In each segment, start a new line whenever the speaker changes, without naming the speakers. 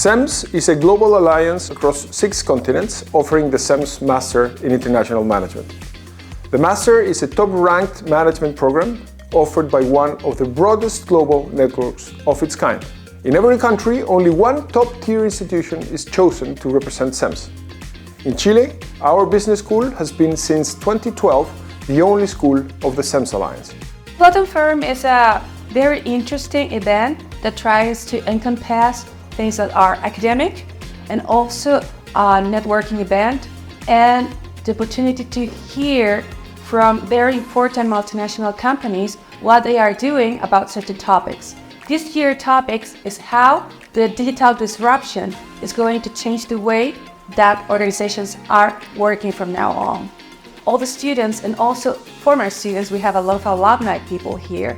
CEMS is a global alliance across 6 continents offering the CEMS Master in International Management. The Master is a top-ranked management program offered by one of the broadest global networks of its kind. In every country, only one top-tier institution is chosen to represent CEMS. In Chile, our business school has been since 2012 the only school of the CEMS Alliance.
LATAM Forum is a very interesting event that tries to encompass things that are academic and also a networking event and the opportunity to hear from very important multinational companies what they are doing about certain topics. This year's topics is how the digital disruption is going to change the way that organizations are working from now on. All the students and also former students, we have a lot of alumni people here,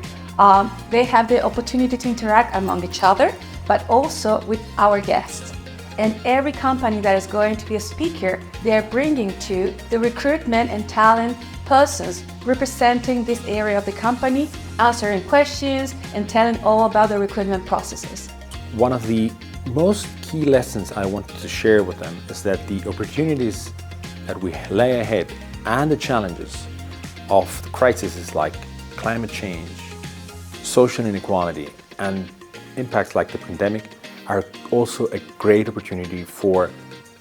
they have the opportunity to interact among each other, but also with our guests. And every company that is going to be a speaker, they are bringing to the recruitment and talent persons representing this area of the company, answering questions and telling all about the recruitment processes.
One of the most key lessons I wanted to share with them is that the opportunities that we lay ahead and the challenges of the crises like climate change, social inequality, and impacts like the pandemic are also a great opportunity for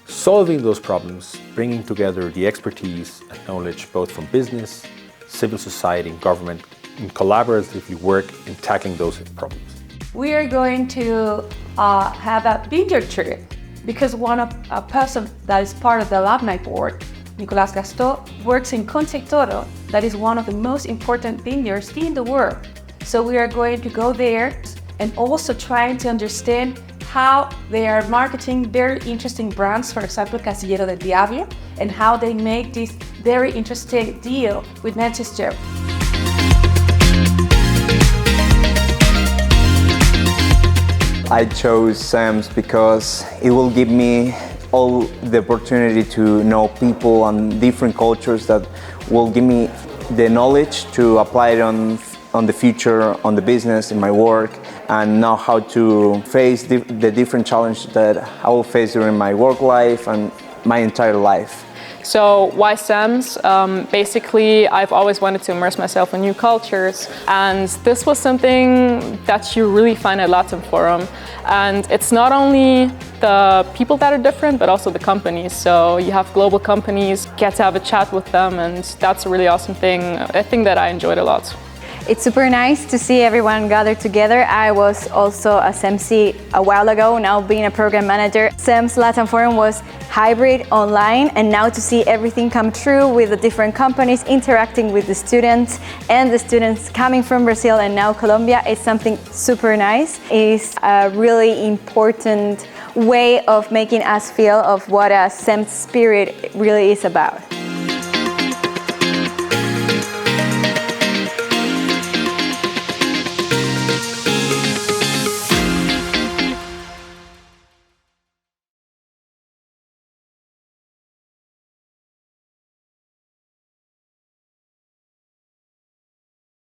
solving those problems, bringing together the expertise and knowledge both from business, civil society, and government, and collaboratively work in tackling those problems.
We are going to have a vineyard trip because a person that is part of the alumni board, Nicolás Gastó, works in Concha y Toro, that is one of the most important vineyards in the world. So we are going to go there and also trying to understand how they are marketing very interesting brands, for example, Casillero del Diablo, and how they make this very interesting deal with Manchester.
I chose CEMS because it will give me all the opportunity to know people and different cultures that will give me the knowledge to apply it on the future, on the business, in my work, and know how to face the different challenges that I will face during my work life and my entire life.
So why CEMS? Basically, I've always wanted to immerse myself in new cultures, and this was something that you really find at LATAM Forum. And it's not only the people that are different, but also the companies. So you have global companies, get to have a chat with them, and that's a really awesome thing. I think that I enjoyed a lot.
It's super nice to see everyone gathered together. I was also a CEMSie a while ago, now being a program manager. CEMS LATAM Forum was hybrid online, and now to see everything come true with the different companies interacting with the students and the students coming from Brazil and now Colombia is something super nice. It's a really important way of making us feel of what a CEMS spirit really is about.